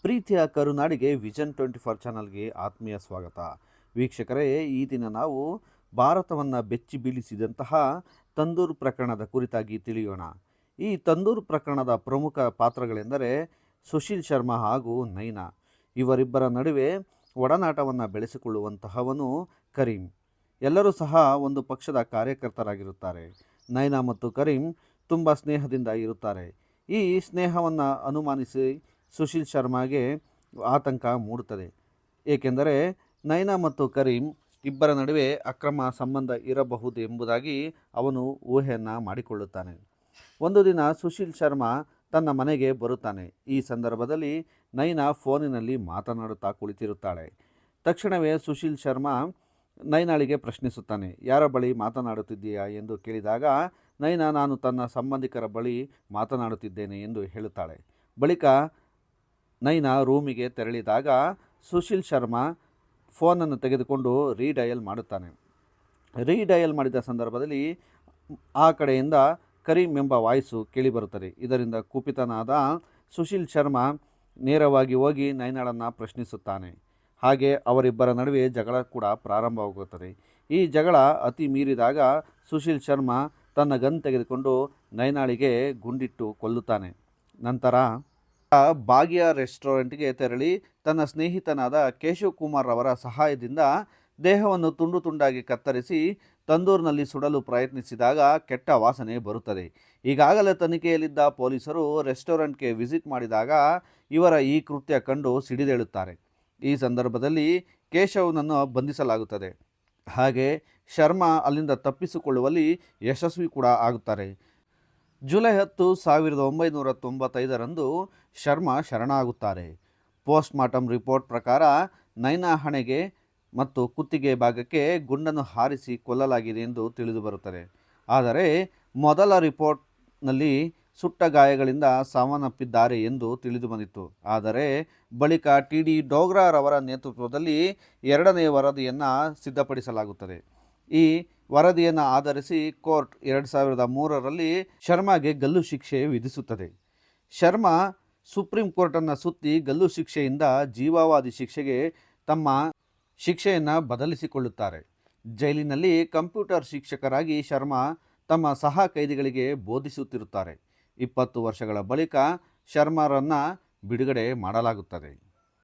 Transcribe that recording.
ಪ್ರೀತಿಯ ಕರುನಾಡಿಗೆ ವಿಷನ್ 24 ಚಾನಲ್ಗೆ ಆತ್ಮೀಯ ಸ್ವಾಗತ. ವೀಕ್ಷಕರೇ, ಈ ದಿನ ನಾವು ಭಾರತವನ್ನು ಬೆಚ್ಚಿ ಬೀಳಿಸಿದಂತಹ ತಂದೂರು ಪ್ರಕರಣದ ಕುರಿತಾಗಿ ತಿಳಿಯೋಣ. ಈ ತಂದೂರು ಪ್ರಕರಣದ ಪ್ರಮುಖ ಪಾತ್ರಗಳೆಂದರೆ ಸುಶೀಲ್ ಶರ್ಮಾ ಹಾಗೂ ನೈನಾ. ಇವರಿಬ್ಬರ ನಡುವೆ ಒಡನಾಟವನ್ನು ಬೆಳೆಸಿಕೊಳ್ಳುವಂತಹವನು ಕರೀಂ. ಎಲ್ಲರೂ ಸಹ ಒಂದು ಪಕ್ಷದ ಕಾರ್ಯಕರ್ತರಾಗಿರುತ್ತಾರೆ. ನೈನಾ ಮತ್ತು ಕರೀಂ ತುಂಬ ಸ್ನೇಹದಿಂದ ಇರುತ್ತಾರೆ. ಈ ಸ್ನೇಹವನ್ನು ಅನುಮಾನಿಸಿ ಸುಶೀಲ್ ಶರ್ಮಾಗೆ ಆತಂಕ ಮೂಡುತ್ತದೆ. ಏಕೆಂದರೆ ನೈನಾ ಮತ್ತು ಕರೀಂ ಇಬ್ಬರ ನಡುವೆ ಅಕ್ರಮ ಸಂಬಂಧ ಇರಬಹುದು ಎಂಬುದಾಗಿ ಅವನು ಊಹೆಯನ್ನು ಮಾಡಿಕೊಳ್ಳುತ್ತಾನೆ. ಒಂದು ದಿನ ಸುಶೀಲ್ ಶರ್ಮಾ ತನ್ನ ಮನೆಗೆ ಬರುತ್ತಾನೆ. ಈ ಸಂದರ್ಭದಲ್ಲಿ ನೈನಾ ಫೋನಿನಲ್ಲಿ ಮಾತನಾಡುತ್ತಾ ಕುಳಿತಿರುತ್ತಾಳೆ. ತಕ್ಷಣವೇ ಸುಶೀಲ್ ಶರ್ಮಾ ನೈನಾಳಿಗೆ ಪ್ರಶ್ನಿಸುತ್ತಾನೆ, ಯಾರ ಬಳಿ ಮಾತನಾಡುತ್ತಿದ್ದೀಯಾ ಎಂದು ಕೇಳಿದಾಗ ನೈನಾ ನಾನು ತನ್ನ ಸಂಬಂಧಿಕರ ಬಳಿ ಮಾತನಾಡುತ್ತಿದ್ದೇನೆ ಎಂದು ಹೇಳುತ್ತಾಳೆ. ಬಳಿಕ ನೈನಾ ರೂಮಿಗೆ ತೆರಳಿದಾಗ ಸುಶೀಲ್ ಶರ್ಮಾ ಫೋನನ್ನು ತೆಗೆದುಕೊಂಡು ರೀಡಯಲ್ ಮಾಡುತ್ತಾನೆ. ರೀಡಯಲ್ ಮಾಡಿದ ಸಂದರ್ಭದಲ್ಲಿ ಆ ಕಡೆಯಿಂದ ಕರೀಂ ಎಂಬ ವಾಯ್ಸು ಕೇಳಿಬರುತ್ತದೆ. ಇದರಿಂದ ಕುಪಿತನಾದ ಸುಶೀಲ್ ಶರ್ಮಾ ನೇರವಾಗಿ ಹೋಗಿ ನೈನಾಳನ್ನು ಪ್ರಶ್ನಿಸುತ್ತಾನೆ. ಹಾಗೆ ಅವರಿಬ್ಬರ ನಡುವೆ ಜಗಳ ಕೂಡ ಪ್ರಾರಂಭವಾಗುತ್ತದೆ. ಈ ಜಗಳ ಅತಿ ಮೀರಿದಾಗ ಸುಶೀಲ್ ಶರ್ಮಾ ತನ್ನ ಗನ್ ತೆಗೆದುಕೊಂಡು ನೈನಾಳಿಗೆ ಗುಂಡಿಟ್ಟು ಕೊಲ್ಲುತ್ತಾನೆ. ನಂತರ ಭಾಗ್ಯ ರೆಸ್ಟೋರೆಂಟ್ಗೆ ತೆರಳಿ ತನ್ನ ಸ್ನೇಹಿತನಾದ ಕೇಶವ್ ಕುಮಾರ್ ಅವರ ಸಹಾಯದಿಂದ ದೇಹವನ್ನು ತುಂಡು ತುಂಡಾಗಿ ಕತ್ತರಿಸಿ ತಂದೂರಿನಲ್ಲಿ ಸುಡಲು ಪ್ರಯತ್ನಿಸಿದಾಗ ಕೆಟ್ಟ ವಾಸನೆ ಬರುತ್ತದೆ. ಈಗಾಗಲೇ ತನಿಖೆಯಲ್ಲಿದ್ದ ಪೊಲೀಸರು ರೆಸ್ಟೋರೆಂಟ್ಗೆ ವಿಸಿಟ್ ಮಾಡಿದಾಗ ಇವರ ಈ ಕೃತ್ಯ ಕಂಡು ಸಿಡಿದೇಳುತ್ತಾರೆ. ಈ ಸಂದರ್ಭದಲ್ಲಿ ಕೇಶವ್ನನ್ನು ಬಂಧಿಸಲಾಗುತ್ತದೆ. ಹಾಗೆ ಶರ್ಮಾ ಅಲ್ಲಿಂದ ತಪ್ಪಿಸಿಕೊಳ್ಳುವಲ್ಲಿ ಯಶಸ್ವಿ ಕೂಡ ಆಗುತ್ತಾರೆ. ಜುಲೈ 10, 1995ರಂದು ಶರ್ಮಾ ಶರಣಾಗುತ್ತಾರೆ. ಪೋಸ್ಟ್ ಮಾರ್ಟಮ್ ರಿಪೋರ್ಟ್ ಪ್ರಕಾರ ನೈನಾ ಹಣೆಗೆ ಮತ್ತು ಕುತ್ತಿಗೆ ಭಾಗಕ್ಕೆ ಗುಂಡನ್ನು ಹಾರಿಸಿ ಕೊಲ್ಲಲಾಗಿದೆ ಎಂದು ತಿಳಿದುಬರುತ್ತದೆ. ಆದರೆ ಮೊದಲ ರಿಪೋರ್ಟ್ನಲ್ಲಿ ಸುಟ್ಟ ಗಾಯಗಳಿಂದ ಸಾವನ್ನಪ್ಪಿದ್ದಾರೆ ಎಂದು ತಿಳಿದುಬಂದಿತ್ತು. ಆದರೆ ಬಳಿಕ ಟಿ.ಡಿ. ಡೋಗ್ರಾರವರ ನೇತೃತ್ವದಲ್ಲಿ ಎರಡನೇ ವರದಿಯನ್ನು ಸಿದ್ಧಪಡಿಸಲಾಗುತ್ತದೆ. ಈ ವರದಿಯನ್ನು ಆಧರಿಸಿ ಕೋರ್ಟ್ 2003ರಲ್ಲಿ ಶರ್ಮಾಗೆ ಗಲ್ಲು ಶಿಕ್ಷೆ ವಿಧಿಸುತ್ತದೆ. ಶರ್ಮಾ ಸುಪ್ರೀಂ ಕೋರ್ಟನ್ನು ಸುತ್ತಿ ಗಲ್ಲು ಶಿಕ್ಷೆಯಿಂದ ಜೀವಾವಧಿ ಶಿಕ್ಷೆಗೆ ತಮ್ಮ ಶಿಕ್ಷೆಯನ್ನು ಬದಲಿಸಿಕೊಳ್ಳುತ್ತಾರೆ. ಜೈಲಿನಲ್ಲಿ ಕಂಪ್ಯೂಟರ್ ಶಿಕ್ಷಕರಾಗಿ ಶರ್ಮಾ ತಮ್ಮ ಸಹ ಕೈದಿಗಳಿಗೆ ಬೋಧಿಸುತ್ತಿರುತ್ತಾರೆ. 20 ವರ್ಷಗಳ ಬಳಿಕ ಶರ್ಮಾರನ್ನು ಬಿಡುಗಡೆ ಮಾಡಲಾಗುತ್ತದೆ.